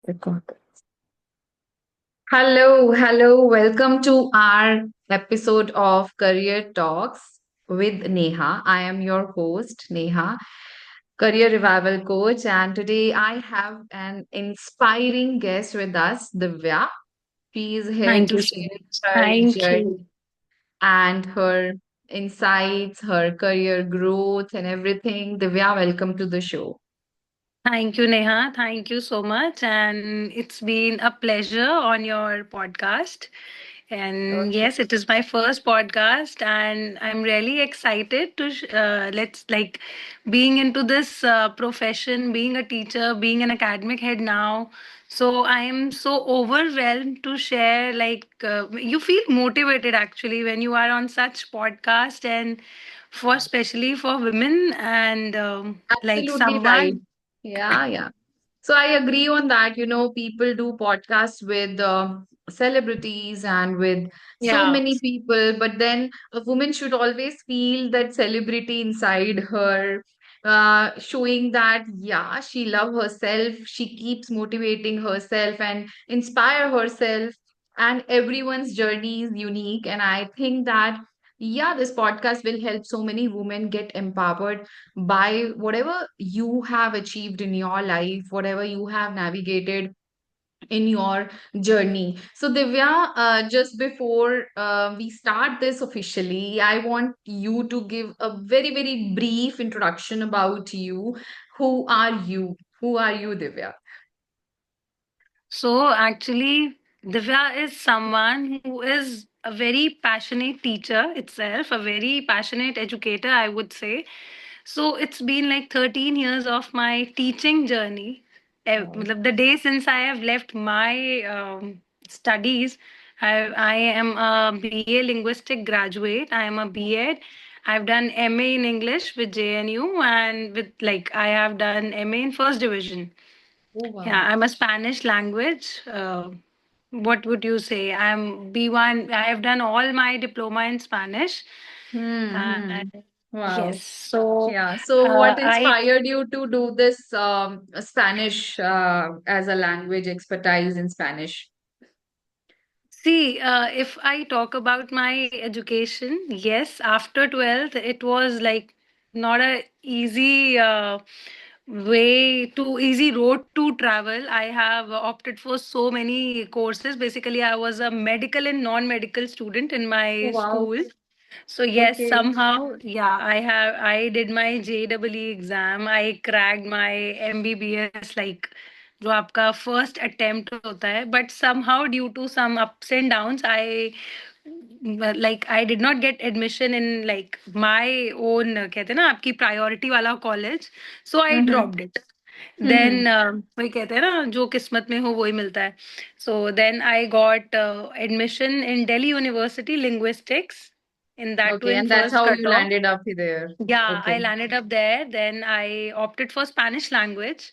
Record. Hello. Welcome to our episode of Career Talks with Neha. I am your host, Neha, Career Revival Coach, and today I have an inspiring guest with us, Divya. She is here Thank to you so share much. her Thank you. journey and her insights, her career growth, and everything. Divya, welcome to the show. Thank you, Neha. Thank you so much. And it's been a pleasure on your podcast. And Okay. yes, it is my first podcast, and I'm really excited to let's like being into this profession, being a teacher, being an academic head now. So I am so overwhelmed to share. You feel motivated actually when you are on such podcast, and for especially for women and like Absolutely right. someone. Yeah. So I agree on that. People do podcasts with celebrities and with so Yeah. many people, but then a woman should always feel that celebrity inside her, showing that, yeah, she love herself, she keeps motivating herself and inspire herself, and everyone's journey is unique. And I think that, yeah, this podcast will help so many women get empowered by whatever you have achieved in your life, whatever you have navigated in your journey. So, Divya, just before we start this officially, I want you to give a very brief introduction about you. Who are you? Who are you, Divya? So actually, Divya is someone who is a very passionate teacher itself, a very passionate educator, I would say. So it's been like 13 years of my teaching journey. Wow. The day since I have left my studies, I am a BA linguistic graduate. I am a B.Ed. I've done MA in English with JNU, and with like I have done MA in first division. Oh, Yeah, wow. I'm a Spanish language. What would you say? I'm B1. I have done all my diploma in Spanish. Hmm. And yes, Wow. so Yeah. So, what I inspired you to do this Spanish as a language expertise in Spanish? see if I talk about my education, yes, after 12th, it was like not a easy easy road to travel. I have opted for so many courses. Basically, I was a medical and non-medical student in Oh, my wow. school. So yes, Okay. somehow, yeah, I did my JEE exam. I cracked my MBBS, like जो आपका first attempt होता है. But somehow due to some ups and downs, I did not get admission in like my own कहते हैं ना आपकी priority वाला college. So I Mm-hmm. dropped it. Mm-hmm. Then वही कहते हैं ना जो किस्मत में हो वही मिलता है. So then I got admission in Delhi University linguistics, in that too Okay, in and that's first how you cutoff. landed up there. Yeah, I Okay. landed up there. Then I opted for Spanish language.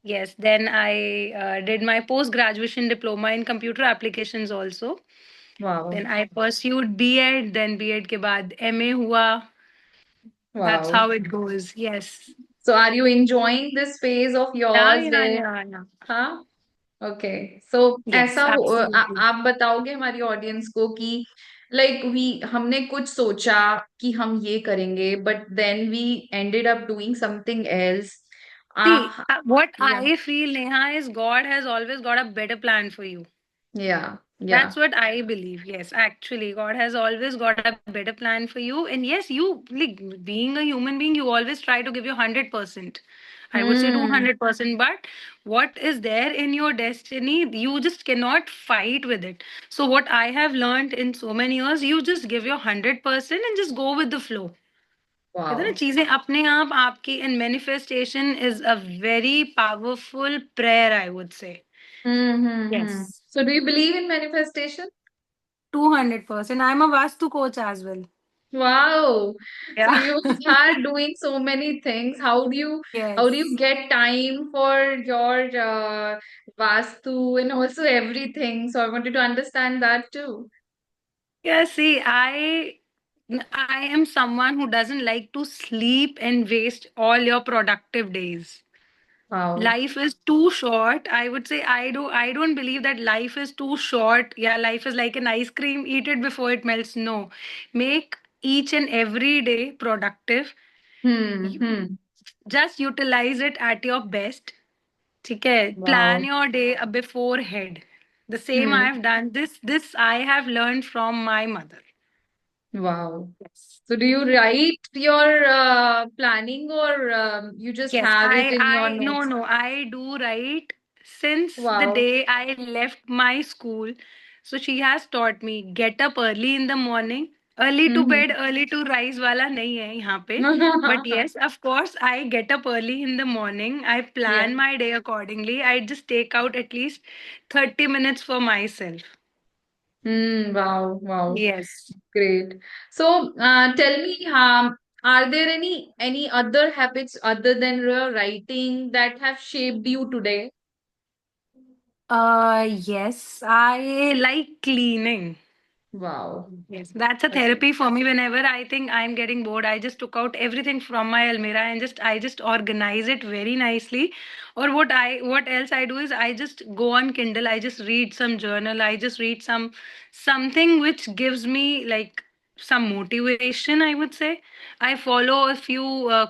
Yes, then I did my post graduation diploma in computer applications also. Wow. Then I pursued B.Ed. Then B.Ed के बाद MA हुआ. That's Wow. how it goes. Yes. So are you enjoying this phase of Yeah, yours yeah, where, yeah, yeah. हाँ? Okay. So Yes, absolutely. आप बताओगे हमारी audience को कि like we हमने कुछ सोचा कि हम ये करेंगे but then we ended up doing something else See, uh what या I feel, Neha, is God has always got a better plan for you. या That's what I believe. Yes, actually, God has always got a better plan for you. And yes, you, like, being a human being, you always try to give your 100%. I would say hmm 200%. But what is there in your destiny, you just cannot fight with it. So, what I have learned in so many years, you just give your 100% and just go with the flow. कहते हैं ना wow चीजें अपने आप आपकी and manifestation is a very powerful prayer I would से. Yes. So do you believe in manifestation? 200%. I'm a Vastu coach as well. Wow. So Yeah. you are doing so many things. How do you Yes. get time for your vastu and also everything? So I wanted to understand that too. Yeah, see, I am someone who doesn't like to sleep and waste all your productive days. Wow. Life is too short. I would say I don't believe that life is too short. Yeah, life is like an ice cream. Eat it before it melts. No. Make each and every day productive. Hmm. You Hmm. just utilize it at your best. ठीक है, plan Wow. your day beforehand. The same I Hmm. have done. This I have learned from my mother. Wow. Yes. So do you write your planning, or you just Yes, have it I in your I no notes? no I do write since the Wow. day I left my school. So she has taught me get up early in the morning, early to Mm-hmm. bed, early to rise वाला नहीं है यहाँ पे. But yes, of course, I get up early in the morning. I Yeah. plan my day accordingly. I just take out at least 30 minutes for myself. Wow. Wow. Yes. Great. So, tell me, are there any other habits other than your writing that have shaped you today? Yes, I like cleaning. Wow. Yes, that's a Okay. therapy for me. Whenever I think I'm getting bored, I just took out everything from my almirah and just organize it very nicely. Or what else I do is I just go on Kindle, I just read some journal, I just read something which gives me like some motivation, I would say. I follow a few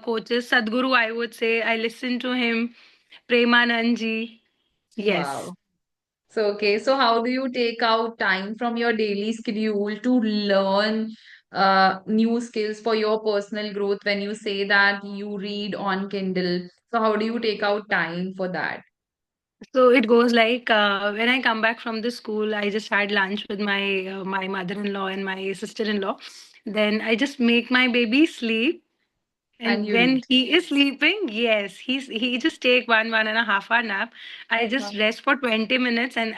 coaches, Sadhguru, I would say. I listen to him, Premanand ji. Yes. Wow. So, okay. So, how do you take out time from your daily schedule to learn new skills for your personal growth when you say that you read on Kindle? So, how do you take out time for that? So it goes like when I come back from the school, I just had lunch with my mother-in-law and my sister-in-law. Then I just make my baby sleep, And and you when read. he is sleeping, yes, he just take 1.5 hour nap. I just Wow. rest for 20 minutes, and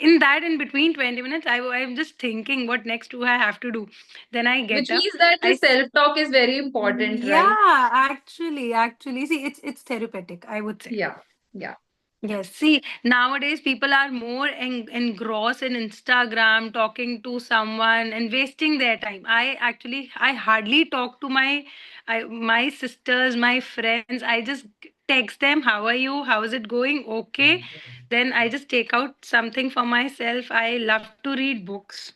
in that in between 20 minutes, I'm just thinking what next do I have to do. Then I Which get up. means that the I self-talk is very important, right? Yeah, actually, see, it's therapeutic, I would say. Yeah. Yeah. Yes, see, nowadays people are more engrossed in Instagram, talking to someone and wasting their time. I hardly talk to my sisters, my friends. I just text them, "How are you? How is it going?" Okay. Then I just take out something for myself. I love to read books.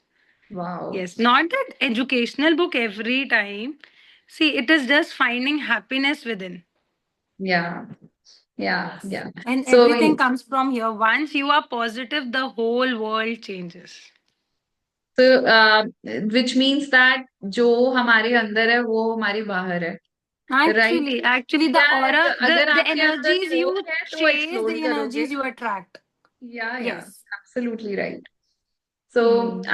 Wow. Yes, not that educational book every time. See, it is just finding happiness within. Yeah. Yeah. Yes. Yeah. And So, everything comes from here. Once you are positive, the whole world changes. which means that जो हमारे अंदर है वो हमारे बाहर है, right? Actually, the या aura, the अगर the आपके अंदर energies you होप है तो chase, एक्सप्लोर the करोगे. energies you attract. Yeah, Yes. absolutely right. So Hmm.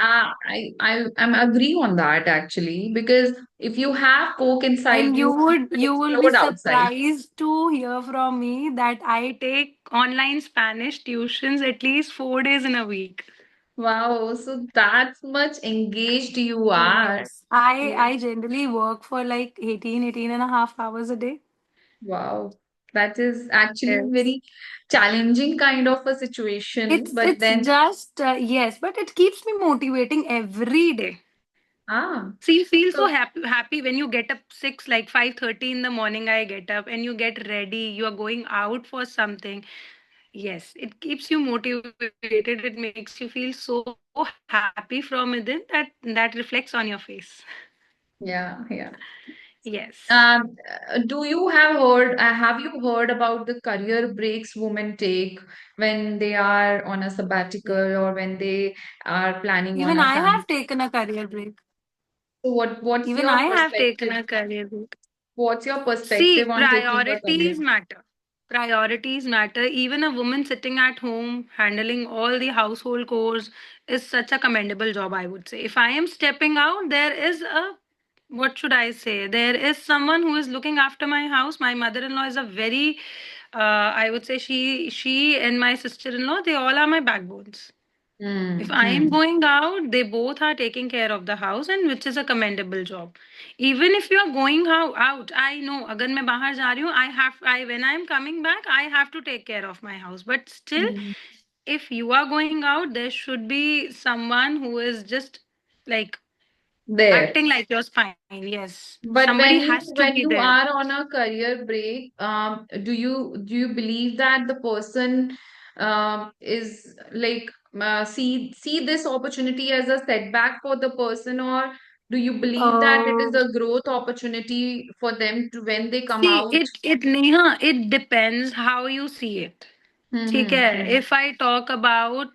I'm agree on that actually, because if you have coke inside And you, you will you will be explode outside. surprised to hear from me that I take online Spanish tuitions at least 4 days in a week. Wow, so that's much engaged you are. Yes. I Yeah. I generally work for like 18 and a half hours a day. Wow, that is actually Yes. very challenging kind of a situation, but It's then just yes, but it keeps me motivating every day. ah, So you feel so so happy when you get up 6 like 5:30 in the morning. I get up and you get ready. You are going out for something. Yes, it keeps you motivated. It makes you feel so happy from within that reflects on your face. yeah, yeah. Yes. Do you have you heard about the career breaks women take when they are on a sabbatical or when they are planning on Even a I family? have taken a career break. So what's Even your I have taken perspective? a career break. What's your See, perspective on taking a career? priorities matter. Priorities matter. Even a woman sitting at home handling all the household chores is such a commendable job, I would say. If I am stepping out, there is a what should I say? There is someone who is looking after my house. My mother-in-law is a very, I would say she and my sister-in-law, they all are my backbones. If I am Hmm. going out, they both are taking care of the house, and which is a commendable job. Even if you are going out, I know अगर मैं बाहर जा रही हूँ, I when I am coming back, I have to take care of my house. But still, Hmm. if you are going out, there should be someone who is just like there. acting like you're fine. Yes, But somebody has to when be you there. are on a career break, do you believe that the person is like see this opportunity as a setback for the person, or do you believe that it is Uh, a growth opportunity for them to when they come See, out? it Neha, it depends how you see it. ठीक Mm-hmm. है. If I talk about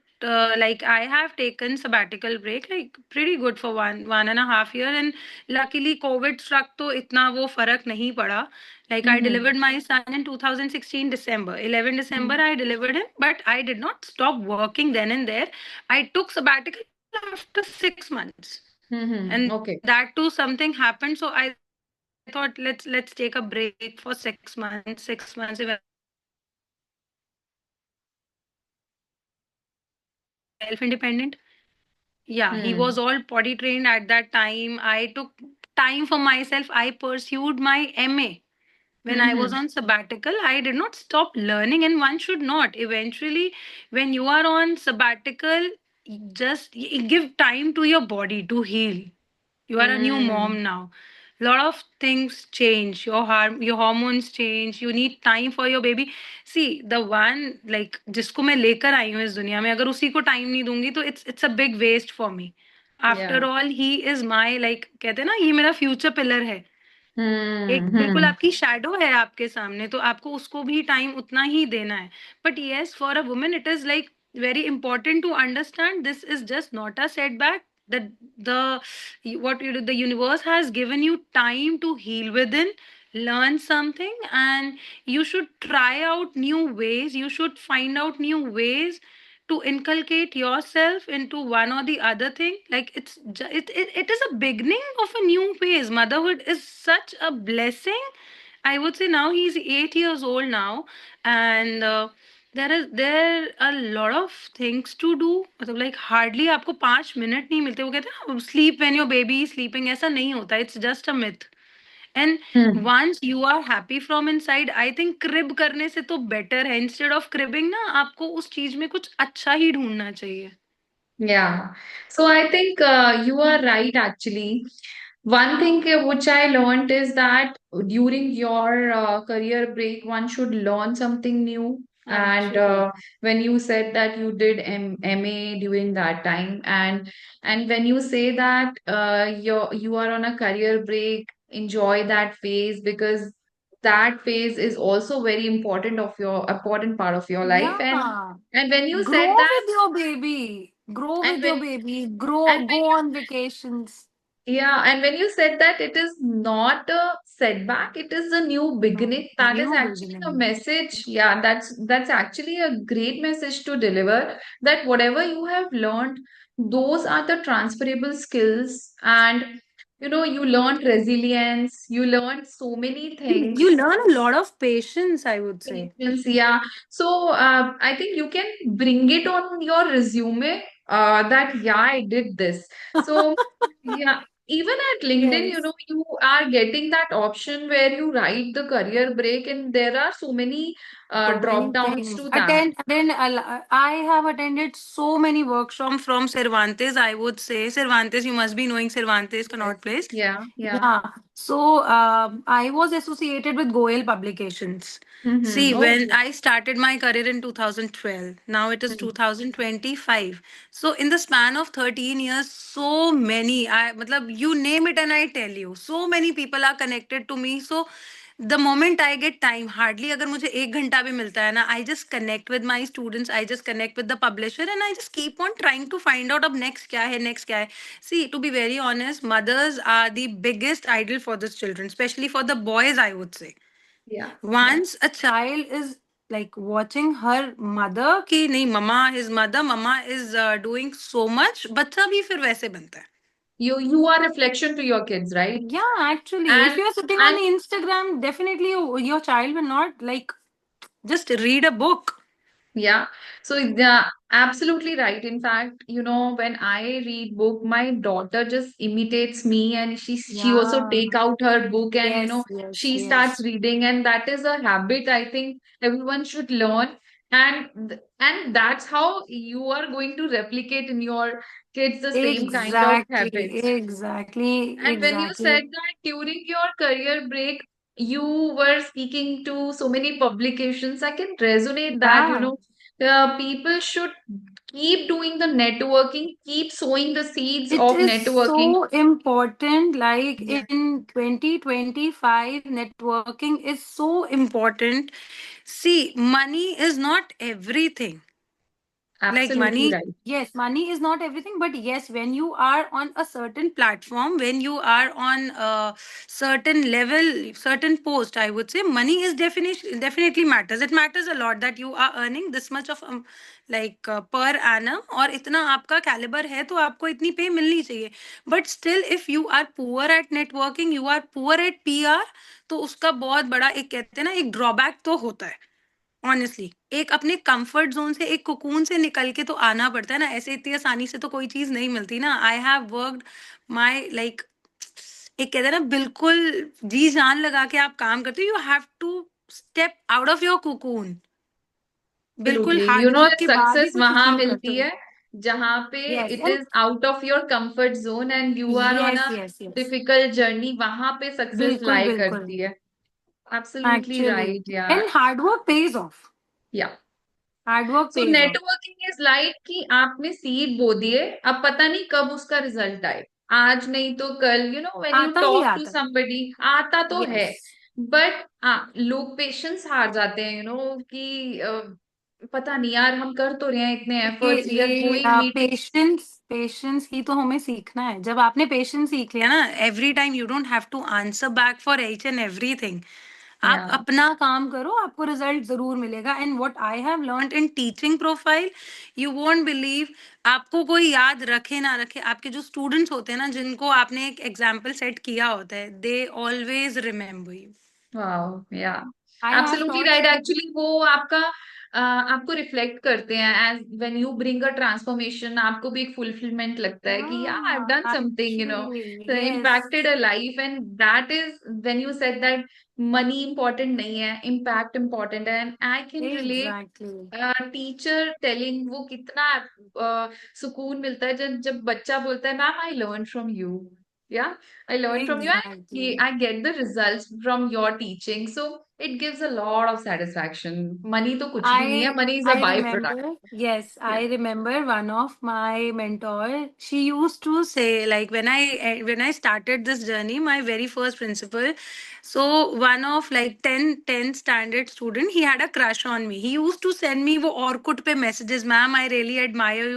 like I have taken sabbatical break like pretty good for one and a half year, and luckily COVID struck तो इतना वो फर्क नहीं पड़ा. Like I Mm-hmm. delivered my son in 2016 December. 11 December I delivered him, but I did not stop working then and there. I took sabbatical after 6 months, Mm-hmm. and Okay. that too something happened. So I thought let's take a break for 6 months. 6 months if everything is fine, then I can come back. Self-independent. Yeah, he was Hmm. all potty trained at that time. I took time for myself. I pursued my MA. When I was Mm-hmm. on sabbatical, I did not stop learning, and one should not. Eventually, when you are on sabbatical, just give time to your body to heal. You are a new Hmm. mom now. A lot of things change. Your hormones change. You need time for your baby. See, the one like जिसको मैं लेकर आई हूँ इस दुनिया में, अगर उसी को टाइम नहीं दूंगी तो it's a big waste for me. After Yeah. all, he is my like कहते हैं ना, ये मेरा future pillar है. एक बिल्कुल Hmm. आपकी शैडो है आपके सामने, तो आपको उसको भी टाइम उतना ही देना है. But yes, for a woman it is like very important to understand this is just not a setback, that the what you do, the universe has given you time to heal within, learn something, and you should try out new ways, you should find out new ways to inculcate yourself into one or the other thing. Like it is a beginning of a new phase. Motherhood is such a blessing. I would say now he's 8 years old now, and there are a lot of things to do. मतलब like hardly आपको 5 minute नहीं मिलते. वो कहते हैं ना, sleep when your baby is sleeping, ऐसा नहीं होता. It's just a myth. And Hmm. once you are happy from inside, I think crib करने से तो better है. Instead of cribbing ना, आपको उस चीज में कुछ अच्छा ही ढूंढना चाहिए. Yeah. So I think you are right, actually. One thing which I learned is that during your career break, one should learn something new. And Actually. when you said that you did MA during that time, and when you say that you are on a career break, enjoy that phase because that phase is also very important part of your life. Yeah. And when you said Grow that, with your baby. Grow and with your when baby. and Grow. when Go on vacations. yeah, and when you said that it is not a setback, it is a new No. beginning. That is New actually a beginning. message. Yeah, that's actually a great message to deliver. That whatever you have learned, those are the transferable skills, and you learned resilience. You learned so many You things. learn a lot of patience, I would say. Patience, yeah. So I think you can bring it on your resume that yeah, I did this. So yeah, even at LinkedIn, Yes. you are getting that option where you write the career break, and there are so many So drop many downs things. to that. I have attended so many workshops from Cervantes. I would say Cervantes. You must be knowing Cervantes Yes. Connaught Place. Yeah, yeah. Yeah. So I was associated with Goel Publications. Mm-hmm. See, Oh. when I started my career in 2012, now it is Hmm. 2025. So in the span of 13 years, so many, matlab, you name it and I tell you, so many people are connected to me. So the moment I get time, hardly अगर मुझे 1 घंटा भी मिलता है ना, I just connect with my students, I just connect with the publisher, and I just keep on trying to find out अब next क्या है, next क्या है. See, to be very honest, mothers are the biggest idol for the children, especially for the boys, I would say. Yeah, yeah. Once a child is like watching her mother कि नहीं mama, his mother, mama is doing so much, बच्चा भी फिर वैसे बनता है. You are reflection to your kids, right? Yeah, actually, if And you're sitting on and the Instagram, definitely your child will not like just read a book. yeah, so yeah, absolutely right. In fact, when I read book, my daughter just imitates me, and she also Yeah. take out her book, and Yes, yes, she starts yes. reading, and that is a habit I think everyone should learn. And that's how you are going to replicate in your kids the same kind of Exactly, habits. exactly, And when you exactly. said that during your career break, you were speaking to so many publications, I can resonate that, Yeah. people should keep doing the networking, keep sowing the seeds It of is networking. so important. Like Yeah, in 2025, networking is so important. See, money is not everything. Like absolutely money, right. yes, money is not everything, but yes, when you are on a certain platform, when you are on a certain level, certain post, I would say money is definitely matters. It matters a lot that you are earning this much of like per annum, और इतना आपका caliber है तो आपको इतनी पे मिलनी चाहिए. But still if you are poor at networking, you are poor at PR, तो उसका बहुत बड़ा एक कहते हैं ना एक ड्रॉबैक तो होता है. ऑनेस्टली एक अपने कंफर्ट जोन से एक कोकून से निकल के तो आना पड़ता है ना. ऐसे इतनी आसानी से तो कोई चीज नहीं मिलती ना. I have worked my like एक कहते हैं ना बिल्कुल जी जान लगा के आप काम करते हो. You have to step out of your cocoon. बिल्कुल एब्सोल्युटली, हार्डवर्क के बाद ही सक्सेस कुछ वहां अचीव करते मिलती हो. है जहां पे yes it and is out of your comfort zone and you are on yes uh yes yes difficult journey, वहां पे सक्सेस बिल्कुल लाई बिल्कुल करती है. एब्सोल्युटली एक्चुअली राइट एंड यार. Hard work pays off. Yeah hard work so pays off. Networking is like कि आपने सीड बो दिए, अब पता नहीं कब उसका रिजल्ट आए. आज नहीं तो कल, व्हेन यू आता ही टॉक टू आता. समबडी, आता तो है. यस. बट लोग पेशेंस हार जाते हैं, कि पता नहीं यार, हम कर तो रहे हैं इतने एफर्ट्स, वी आर ये गोइंग मीटिंग. पेशेंस पेशेंस ही तो हमें सीखना है. जब आपने पेशेंस सीख लिया ना, every time you don't have to answer back for each and everything. आप या अपना काम करो, आपको रिजल्ट जरूर मिलेगा. And what I have learned in teaching profile, you won't believe. आपको कोई याद रखे ना रखे, आपके जो स्टूडेंट्स होते हैं ना जिनको आपने एक एग्जाम्पल सेट किया होता है, they always remember you. Wow, yeah I have absolutely thought. Right. Actually वो आपको रिफ्लेक्ट करते हैं as when you bring a transformation. आपको भी एक फुलफिलमेंट लगता है कि या आई हैव हाँ done something, actually yes. impacted a life. And that is when you said that money important नहीं है, impact important है. And I can relate. Exactly teacher telling, वो कितना सुकून मिलता है जब जब बच्चा बोलता है, ma'am I learn from you. Yeah I learn from you, exactly. I get the results from your teaching. So it gives a lot of satisfaction. Money तो कुछ भी नहीं है. I Money is a I byproduct. remember, yes, I Yeah. remember one of my mentor. She used to say, like when I started this journey, my very first principal. So one of like 10 standard student, he had a crush on me. He used to send me वो Orkut पे messages, ma'am, I really admire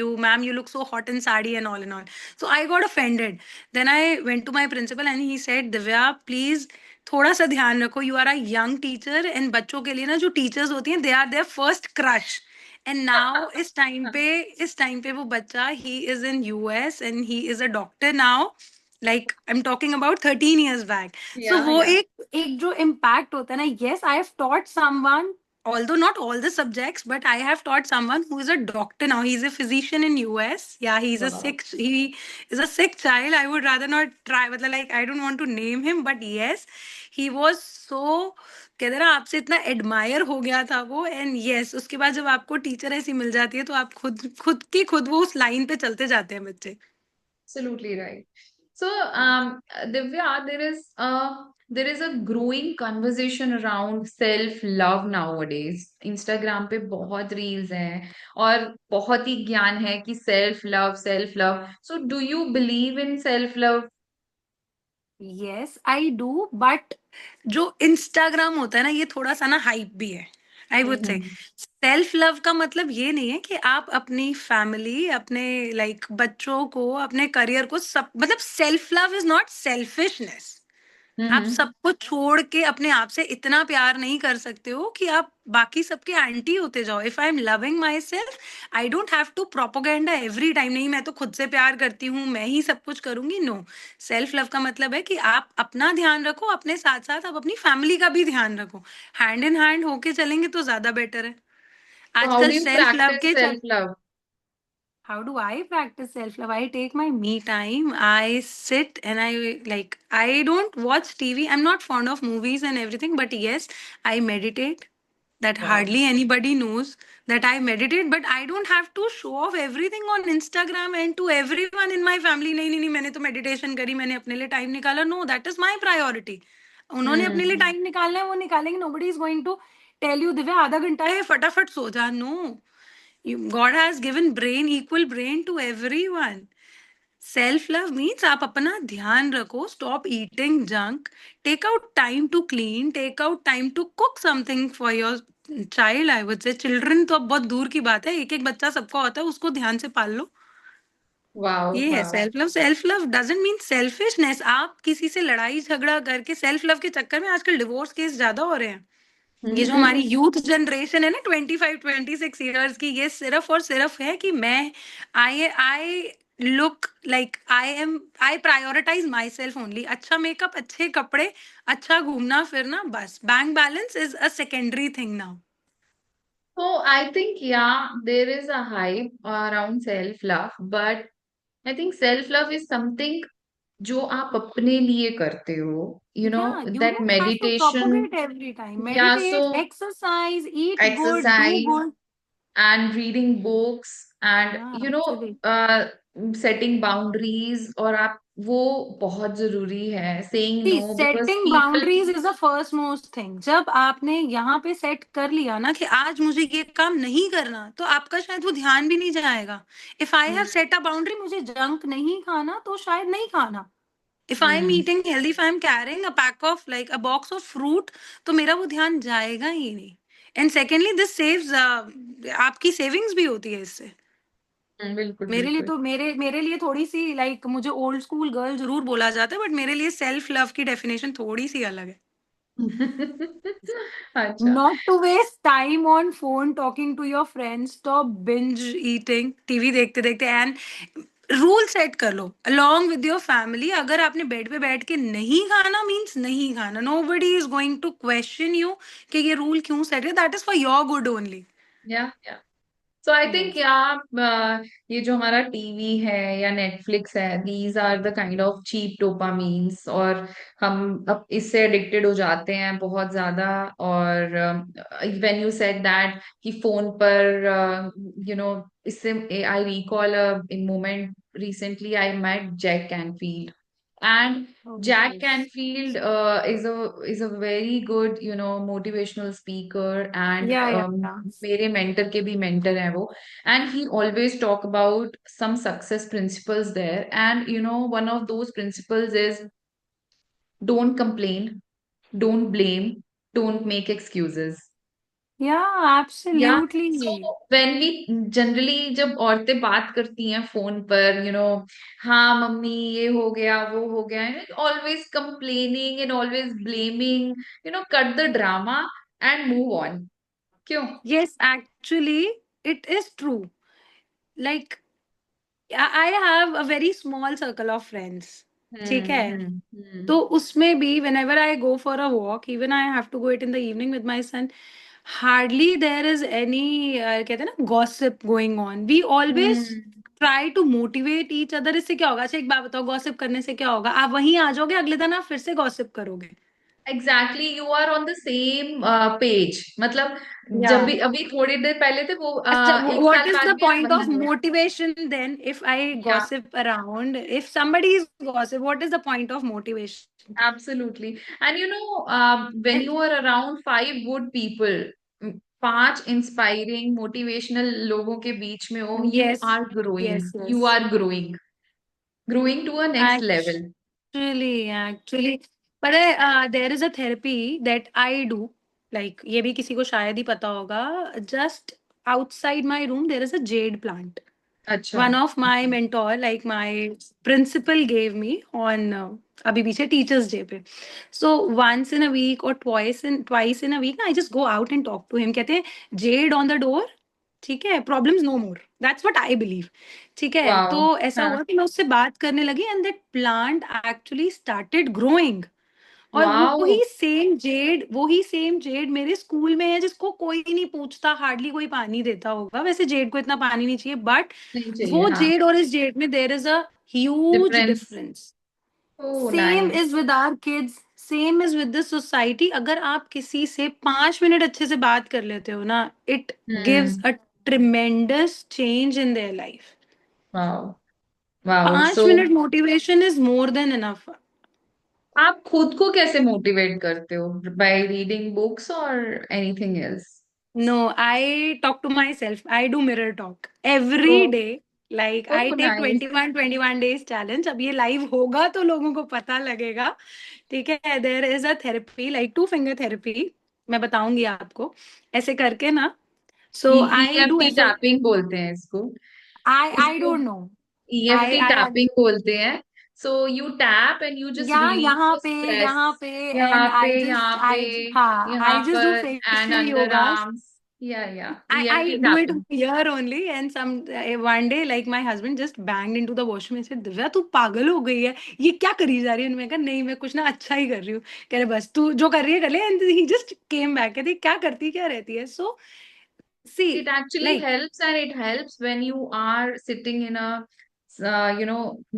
you, ma'am, you look so hot in sari and all and all. So I got offended. Then I went to my principal and he said, Divya, please थोड़ा सा ध्यान रखो. You are a young teacher and बच्चों के लिए ना जो teachers होती हैं, they are their first crush. And now इस टाइम पे वो बच्चा he is in US and he is a doctor now. Like I am talking about 13 years back. So Yeah, वो yeah. एक जो इम्पैक्ट होता है ना, yes I have taught someone, although not all the subjects, but I have taught someone who is a doctor now. He's a physician in US. Yeah, Wow. he is a sick child. I would rather not try, but like I don't want to name him, but yes, he was so कहते हैं ना आपसे इतना admire हो गया था वो. And yes उसके बाद जब आपको टीचर ऐसी मिल जाती है तो आप खुद खुद की खुद वो उस लाइन पे चलते जाते हैं बच्चे. Absolutely right. So, Divya, there is a growing conversation around self love nowadays. Instagram पे बहुत रील्स हैं और बहुत ही ज्ञान है कि self love, self love. So, do you believe in self love? Yes I do, but जो इंस्टाग्राम होता है ना, ये थोड़ा सा ना हाइप भी है. आई वुड से Mm-hmm. सेल्फ लव का मतलब ये नहीं है कि आप अपनी फैमिली, अपने लाइक बच्चों को, अपने करियर को सब, मतलब self love is not selfishness. आप Mm-hmm. सब कुछ छोड़ के अपने आप से इतना प्यार नहीं कर सकते हो कि आप बाकी सबके एंटी होते जाओ. If I am loving my self, I don't have to propaganda every time. नहीं, मैं तो खुद से प्यार करती हूँ, मैं ही सब कुछ करूंगी. नो. सेल्फ लव का मतलब है कि आप अपना ध्यान रखो, अपने साथ साथ आप अपनी फैमिली का भी ध्यान रखो. हैंड इन हैंड होके चलेंगे तो ज्यादा बेटर है. So, how आजकल do you self love practice के self चल. love? How do I practice self love? I take my me time. I sit and I don't watch TV. I'm not fond of movies and everything, but yes, I meditate. that Wow. hardly anybody knows that I meditate, but I don't have to show off everything on Instagram and to everyone in my family. नहीं नहीं नहीं, मैंने तो meditation करी, मैंने अपने लिए time निकाला. No, that is my priority. उन्होंने अपने लिए Hmm. time निकालना है, वो निकालेंगे. Nobody is going to tell you Divya आधा घंटा है फटाफट सो जा. No, God has given brain, equal brain to everyone. Self love means आप अपना ध्यान रखो. Stop eating junk. Take out time to clean. Take out time to cook something for your child. I would say children तो अब बहुत दूर की बात है, एक एक बच्चा सबका होता है, उसको ध्यान से पाल लो. Wow. ये है Wow. Self love. Self love doesn't mean selfishness. आप किसी से लड़ाई झगड़ा करके सेल्फ लव के चक्कर में आजकल डिवोर्स केस ज्यादा हो रहे हैं. ये जो हमारी यूथ जनरेशन है ना, 25-26 ईयर्स की, ये सिर्फ और सिर्फ है कि मैं I look like I prioritise my self only. अच्छा मेकअप, अच्छे कपड़े, अच्छा घूमना फिरना, बस. Bank balance is a secondary thing now. So I think, yeah, there is a hype around self-love, but I think self-love is something जो आप अपने लिए करते हो, Yeah, you that don't have to meditation, propagate every time. yeah, Meditate, so exercise, eat good, do exercise good. and reading books and, Yeah, actually. setting boundaries और आप वो बहुत जरूरी है, saying See, no because setting people, boundaries is the first most thing. जब आपने यहाँ पे सेट कर लिया ना कि आज मुझे ये काम नहीं करना, तो आपका शायद वो ध्यान भी नहीं जाएगा. If I have set a boundary, मुझे जंक नहीं खाना, तो शायद नहीं खाना. If I M hmm, eating healthy, if I am carrying a pack of like a box of fruit, तो मेरा वो ध्यान जाएगा ही नहीं. एंड सेकेंडली दिस सेव्स, आपकी सेविंग्स भी होती है इससे. बिल्कुल मेरे लिए बिल्कुल. तो मेरे लिए थोड़ी सी लाइक, मुझे ओल्ड स्कूल गर्ल जरूर बोला जाता है, बट मेरे लिए सेल्फ लव की डेफिनेशन थोड़ी सी अलग है. अच्छा. Not to waste time on phone talking to your friends. Stop binge eating. TV देखते देखते. एंड रूल सेट कर लो along with your family. अगर आपने बेड पे बैठ के नहीं खाना, मीन्स नहीं खाना. Nobody is going to question you कि ये रूल क्यों सेट है. That is for your good only. या सो आई थिंक, Yes. या ये जो हमारा टीवी है या नेटफ्लिक्स है, these are the kind of cheap dopamines, और हम अब इससे एडिक्टेड हो जाते हैं बहुत ज्यादा. और व्हेन यू सेड दैट कि फोन पर, इससे I recall in moment. Recently I met Jack Canfield, and Oh, Jack yes. Canfield is a very good, motivational speaker, and Yeah, yeah, yeah. मेरे mentor के भी mentor हैं वो. And he always talk about some success principles there, and one of those principles is don't complain, don't blame, don't make excuses. Yeah, या सो absolutely. When we generally, जब औरतें बात करती हैं फोन पर, हाँ मम्मी ये हो गया वो हो गया, always complaining and always blaming, cut the drama and move on. क्यों? Yes, actually, it is true. Like, I have a very small circle of friends. ठीक है. हम्म. तो उसमें भी whenever I go for a walk, even I have to go it in the evening with my son, hardly there is any कहते हैं ना gossip going on. We always hmm. try to motivate each other. इससे क्या होगा? अच्छा एक बात बताओ, gossip करने से क्या होगा? आप वहीं आ जाओगे, अगले दिन आप फिर से gossip करोगे. Exactly, you are on the same page. मतलब जब Yeah. भी अभी थोड़ी देर पहले थे वो, अच्छा, एक what साल is बाद the भी आप point वहीं of थे. motivation then if I या gossip around? If somebody is gossip, what is the point of motivation? Absolutely. And when you are around five good people, पांच इंस्पायरिंग मोटिवेशनल लोगों के बीच में हो, you Yes, are growing, yes, you yes. Are growing to a next level. Actually, but there is a therapy that I do. Like ये भी किसी को शायद ही पता होगा. Just outside my room, there is a jade plant. अच्छा. One of my mentor, like my principal, gave me on अभी पीछे Teachers Day पे. So once in a week or twice in a week, I just go out and talk to him. कहते हैं jade on the door, ठीक है, problems no more. That's what I believe. ठीक है, wow. तो ऐसा हाँ. हुआ कि मैं उससे बात करने लगी and that plant actually started growing. और वाओ. वही सेम जेड मेरे स्कूल में है, जिसको कोई नहीं पूछता, हार्डली कोई पानी देता होगा. वैसे जेड को इतना पानी नहीं चाहिए, बट नहीं चाहिए, वो हाँ. जेड और इस जेड में there is a huge difference. Difference. Oh Same nice. is with our kids. Same is with the society, अगर आप किसी से 5 मिनट अच्छे से बात कर लेते हो ना, it gives hmm. A tremendous change in their life. Wow. Wow. 5 minute motivation is more than enough. आप खुद को कैसे मोटिवेट करते हो? बाय रीडिंग बुक्स और anything else? No, I talk to myself. I do mirror talk oh. every day. Like oh I take nice. 21 days challenge. अब ये live होगा तो लोगों को पता लगेगा. ठीक है. There is a therapy like 2 finger therapy. मैं बताऊंगी आपको. ऐसे करके ना. So I do ईएफटी ऐसे. टैपिंग बोलते हैं इसको। I इसको don't know. EFT I have. Tapping बोलते हैं। So you tap and you just Yeah, release the stress. यहाँ पे यहाँ and पे, I just यहाँ पे, I हाँ यहाँ I just do पर and facial under yogas. Arms. या I EFT do it tapping. here only, and some one day like my husband just banged into the washroom and said, Divya तू पागल हो गई है, ये क्या करी जा रही है? मैं कहा नहीं, मैं कुछ ना अच्छा ही कर रही हूँ. कह रहे बस तू जो कर रही है कर ले. And he just came back, कहती क्या करती क्या रहती है. So It see, actually like helps, and it helps when you are sitting in a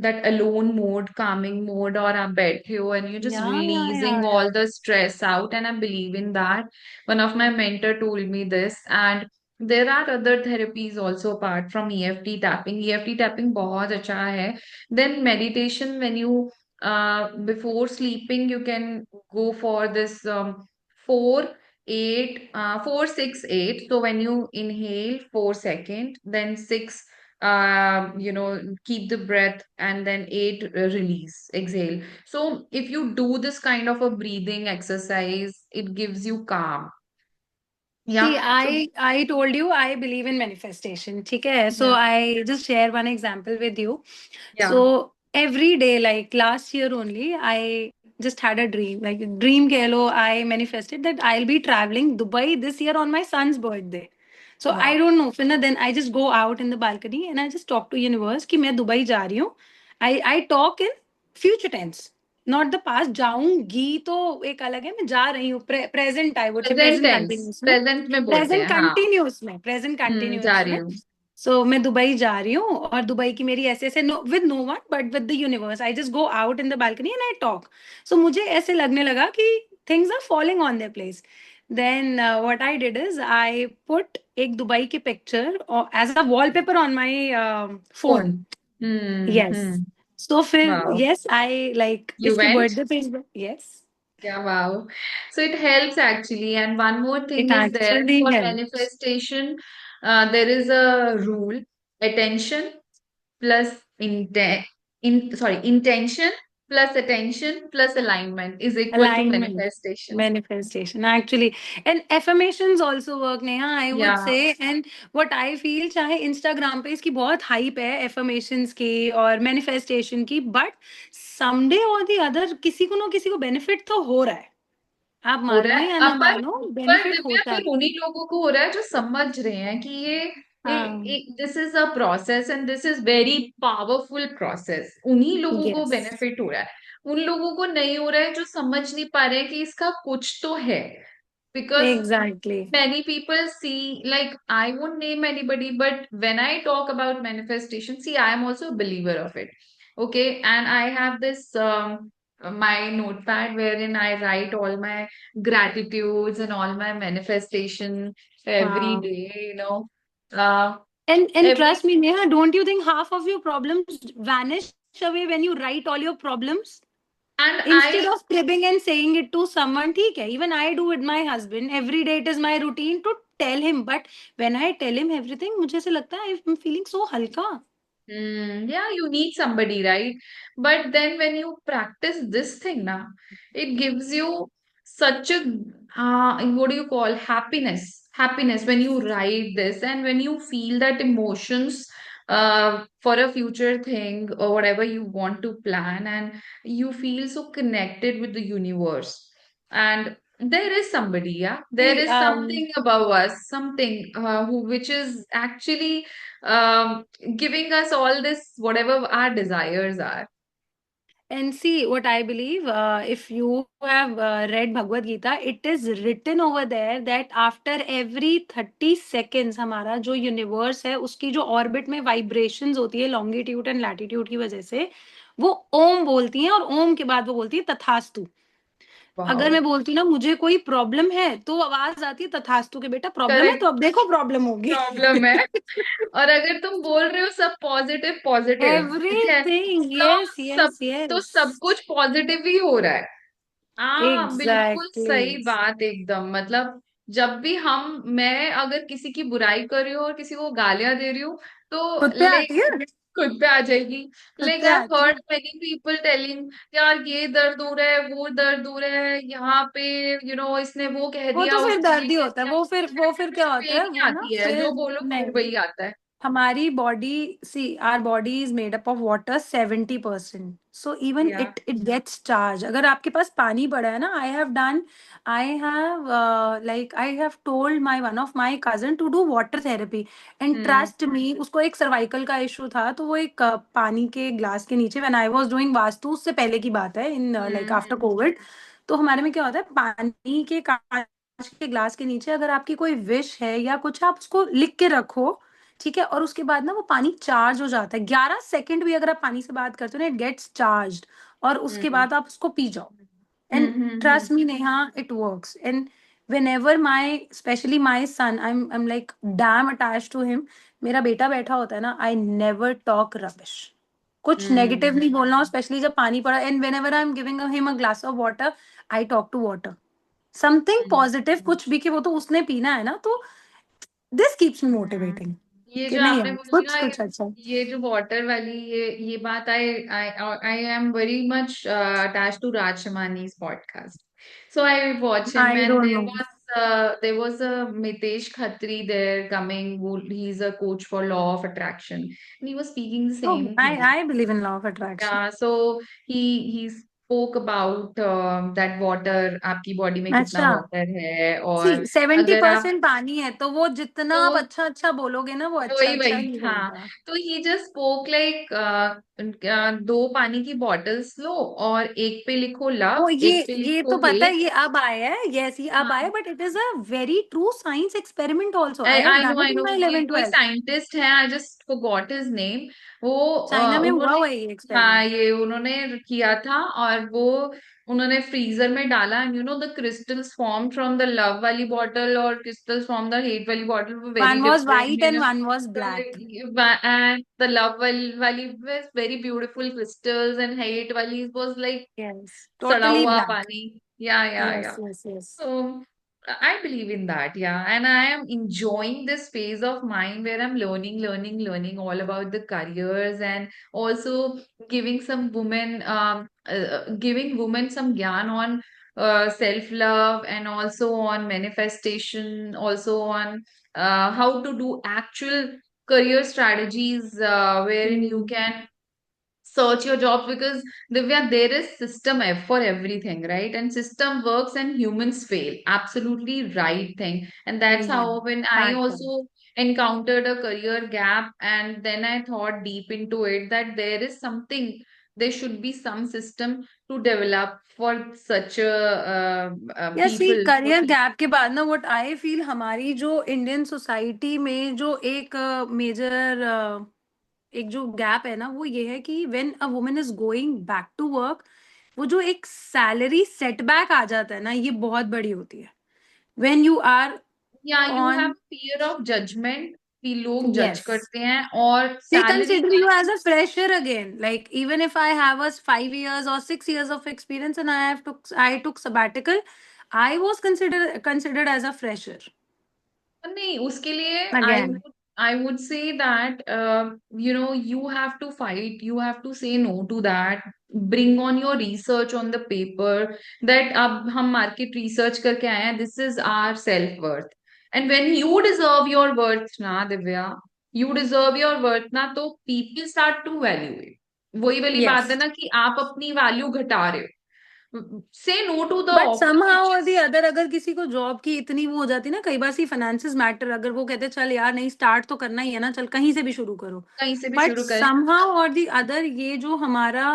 that alone mode, calming mode, or आप बैठे हो and you're just releasing yeah. all the stress out. And I believe in that. One of my mentor told me this, and there are other therapies also apart from EFT tapping. EFT tapping बहुत अच्छा है. Then meditation, when you before sleeping you can go for this 4 8 4 6 8. So when you inhale 4 second, then 6, keep the breath, and then 8, release, exhale. So if you do this kind of a breathing exercise, it gives you calm. See, Yeah. So I told you I believe in manifestation. ठीक है. So yeah, I just share one example with you. yeah. So every day, like last year only, I just had a dream. Like dream कह लो, I manifested that I'll be traveling Dubai this year on my son's birthday. So I Wow. don't know. फिर ना then I just go out in the balcony and I just talk to universe कि मैं Dubai जा रही हूँ. I talk in future tense. Not the past. जाऊंगी तो एक अलग है, मैं जा रही हूँ. Present I would say, present present tense, continuous में. प्रेजेंट में बोलते प्रेजेंट हैं, हाँ। कंटिन्यूस में, प्रेजेंट जा कंटिन्यूस रही में. हूँ। सो मैं दुबई जा रही हूँ और दुबई की मेरी ऐसे ऐसे with no one but with the universe. I just go out in the balcony and I talk. So मुझे ऐसे लगने लगा कि things are falling on their place. Then what I did is I put एक Dubai की picture as a wallpaper on my phone. Phone. Yes. So फिर wow. Yes I like you इसकी went? Birthday पे. Yes. Yeah, wow. So it helps actually. And one more It thing is there actually for helps. manifestation. There is a rule: attention plus intention plus attention plus alignment is equal to Alignment, manifestation. manifestation, actually. And affirmations also work, Neha, I would Yeah. say. And what I feel, चाहे Instagram पे इसकी बहुत hype है affirmations की और manifestation की, but someday or the other किसी को ना किसी को benefit तो हो रहा है. आप हो रहा मानो है या अब ना मानो, पर benefit दिव्या होता फिर है. उन्हीं लोगों को हो रहा है जो समझ रहे हैं कि हाँ. ये this is a process and this is very powerful process. उन्हीं लोगों को Yes. बेनिफिट हो रहा है। उन लोगों को नहीं हो रहा है जो समझ नहीं पा रहे हैं कि इसका कुछ तो है। Because Exactly. many people see, like, I won't name anybody, but when I talk about manifestation, see, I am also a believer of it. Okay. And I have this, my notepad wherein I write all my gratitudes and all my manifestation every Wow. day. Uh, And every trust me, Neha, don't you think half of your problems vanish away when you write all your problems? and Instead of cribbing and saying it to someone, ठीक है. Even I do with my husband. Every day it is my routine to tell him. But when I tell him everything, मुझे ऐसे लगता है I'm feeling so हल्का. Yeah, you need somebody, right? But then when you practice this thing now, it gives you such a what do you call happiness? Happiness when you write this and when you feel that emotions for a future thing or whatever you want to plan, and you feel so connected with the universe. And there is somebody, yeah, there See, is something above us, something which is actually giving us all this, whatever our desires are. and see what I believe. If you have read Bhagavad Gita, it is written over there that after every 30 seconds हमारा जो universe है उसकी जो orbit में vibrations होती है longitude and latitude की वजह से, वो ओम बोलती हैं और ओम के बाद वो बोलती है तथास्तु. अगर वाओ। मैं बोलती हूँ ना मुझे कोई प्रॉब्लम है, तो आवाज आती है तथास्तु के बेटा प्रॉब्लम है, तो करेक्ट। अब देखो प्रॉब्लम होगी। प्रॉब्लम है। और अगर तुम बोल रहे हो सब पॉजिटिव पॉजिटिव, ठीक है, एवरीथिंग, तो यस सब, यस तो यस। सब कुछ पॉजिटिव ही हो रहा है। हाँ बिल्कुल एग्जैक्टली। सही बात एकदम। मतलब जब भी मैं अगर किसी की बुराई कर रही हूँ और किसी को गालियां दे रही हूँ, तो खुद पे आती है। खुद पे आ जाएगी। खुद लाइक पे आई आती है। हर्ड मेनी पीपल टेलिंग, यार ये दर्द हो रहा है, वो दर्द हो रहा है यहाँ पे, इसने वो कह वो दिया, तो फिर उसने ये दर्द ही कह होता है, दिया। वो फिर क्या होता है, पेन वो ना आती है, जो फिर बोलो फिर नहीं। वही आता है। हमारी body, see our body is made up of water 70%, so even yeah. It it gets charge. अगर आपके पास पानी पड़ा है ना, I have told my one of my cousin to do water therapy, and hmm trust me, उसको एक cervical का इशू था, तो वो एक पानी के ग्लास के नीचे, when I was doing vastu, उससे पहले की बात है, in like after hmm Covid, तो हमारे में क्या होता है, पानी के कांच के ग्लास के नीचे अगर आपकी कोई विश है या कुछ, आप उसको लिख के रखो, ठीक है, और उसके बाद ना वो पानी चार्ज हो जाता है, 11 सेकंड भी अगर आप पानी से बात करते हो ना, इट गेट्स चार्ज, और उसके हम्म बाद आप उसको पी जाओ, hmm and hmm hmm trust me Neha, it works. And whenever my especially my son, I'm like damn attached to him, मेरा बेटा बैठा होता है ना, आई नेवर टॉक रबिश, कुछ नेगेटिव हम्म नहीं बोलना, और स्पेशली जब पानी पड़ा, and whenever I am giving him a glass of water, I talk to water, something hmm. Positive, कुछ भी, कि वो तो उसने पीना है ना, तो this keeps me hmm. Motivating, ये कि जो नहीं आपने यार बोली कुछ ना, कुछ अच्छा। ये जो वाटर वाली, ये बात, I I am very much attach to Raj Shamani's podcast. So I watch him, I and don't know. there was a Mitesh Khatri there coming, who he's a coach for law of attraction, and he was speaking the Oh, same I thing. I believe in law of attraction. Yeah, so he spoke about that water, आपकी body में कितना अच्छा, water है, सी और seventy अगर आप, percent पानी है, तो वो जितना तो आप अच्छा अच्छा बोलोगे ना, वो अच्छा वही अच्छा वही ही हाँ। होगा। तो ही जस्ट स्पोक लाइक, दो पानी की बॉटल्स लो, और एक पे लिखो वो लव, एक पे ये लिखो तो पता है, हेट। ये अब आया है, यस, ये अब आया, हाँ, but it is a very true science experiment also, I I have I know done I it in know my ये 11 कोई 12। साइंटिस्ट है, I just forgot his name. वो चाइना में हुआ उन्होंने, हुआ है ये हाँ एक्सपेरिमेंट। ये उन्होंने किया था, और वो उन्होंने फ्रीजर में डाला, and the crystals form from the love वाली बॉटल, और क्रिस्टल्स फ्रॉम द हेट वाली बॉटल, वो very one was white and different. One was black. And the love wali was very beautiful crystals, and hate wali was like yes, सड़ा totally हुआ black. पानी। Yeah. Yes yes yes. So I believe in that, yeah. And I am enjoying this phase of mine where I'm learning all about the careers, and also giving some women, giving women some gyan on self-love, and also on manifestation, also on how to do actual career strategies, wherein you can search your job, because Divya, there is system F for everything, right? And system works and humans fail. Absolutely right thing. And that's वही है, how when I fact है। also encountered a career gap, and then I thought deep into it, that there is something, there should be some system to develop for such a yes, ये people. Career gap के बाद ना, what I feel, हमारी जो Indian society में जो एक major एक जो गैप है ना, वो ये है कि when a woman is going back to work, वो जो एक सैलरी सेटबैक आ जाता है ना, ये बहुत बड़ी होती है, when you are Yeah, you have on. fear of judgment कि लोग जज यस, करते हैं, और they सैलरी consider का। you as a fresher again, like even if I have a 5 years or 6 years of experience, and I took sabbatical, I was considered as a fresher नहीं, उसके लिए again. I would say that you have to fight, you have to say no to that, bring on your research on the paper, that अब हम market research करके आए हैं, this is our self worth, and when you deserve your worth ना Divya, you deserve your worth ना, तो people start to value it. वही वाली बात है Yes. ना, कि आप अपनी वैल्यू घटा रहे हो, say no to the but offer somehow which और दी is, अदर, अगर किसी को जॉब की इतनी वो हो जाती ना, कई बार सी फाइनेंसेस मैटर, अगर वो कहते चल यार नहीं, स्टार्ट तो करना ही है ना, चल कहीं से भी शुरू करो, कहीं से भी बट शुरू करें। समहाउ और दी अदर, ये जो हमारा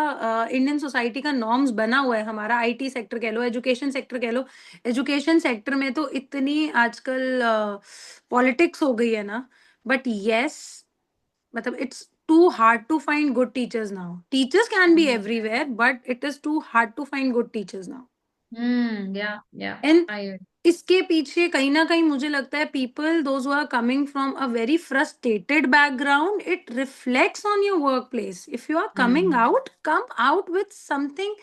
इंडियन सोसाइटी का नॉर्म्स बना हुआ है, हमारा आईटी सेक्टर कह लो, एजुकेशन सेक्टर कह लो, एजुकेशन सेक्टर में तो इतनी आजकल पॉलिटिक्स हो गई है ना, बट यस, मतलब it's too hard to find good teachers now, teachers can be everywhere, but it is too hard to find good teachers now. Yeah, yeah. And I इसके पीछे कहीं ना कहीं मुझे लगता है people those who are coming from a very frustrated background, it reflects on your workplace. If you are coming mm, out, come out with something,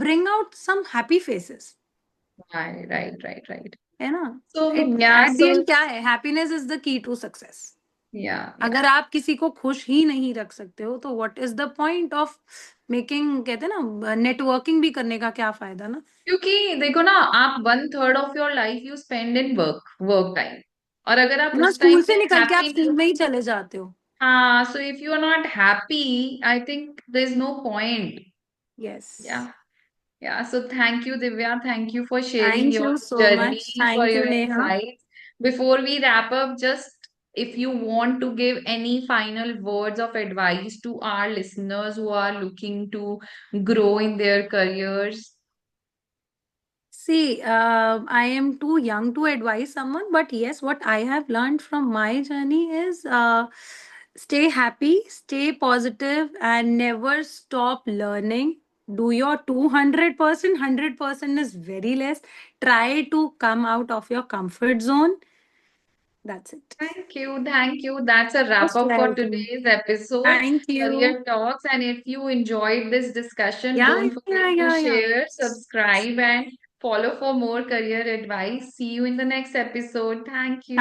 bring out some happy faces. right. है ना? So it yeah, at the so and क्या है, happiness is the key to success. yeah. अगर आप किसी को खुश ही नहीं रख सकते हो तो what is the point of making, कहते हैं ना, नेटवर्किंग भी करने का क्या फायदा ना. क्योंकि देखो ना, आप 1/3 of your life you spend in work time, और अगर आप ना उस टाइम स्कूल पे से निकल के आप हैप्पी स्कूल नहीं, में ही चले जाते हो. हाँ, so if you are not happy, I think there is no point. Yes. Yeah, so thank you, Divya. Thank you for sharing Thank your you so much. journey, for Thank your you, Neha. insights. Before we wrap up, just if you want to give any final words of advice to our listeners who are looking to grow in their careers. See, I am too young to advise someone, but yes, what I have learned from my journey is stay happy, stay positive, and never stop learning. Do your 200%. 100% is very less. Try to come out of your comfort zone. That's it. Thank you. Thank you. That's a wrap Most up for welcome. today's episode, Thank you. Career Talks. And if you enjoyed this discussion, Yeah, don't forget yeah, to yeah, yeah. share, subscribe, and follow for more career advice. See you in the next episode. Thank you.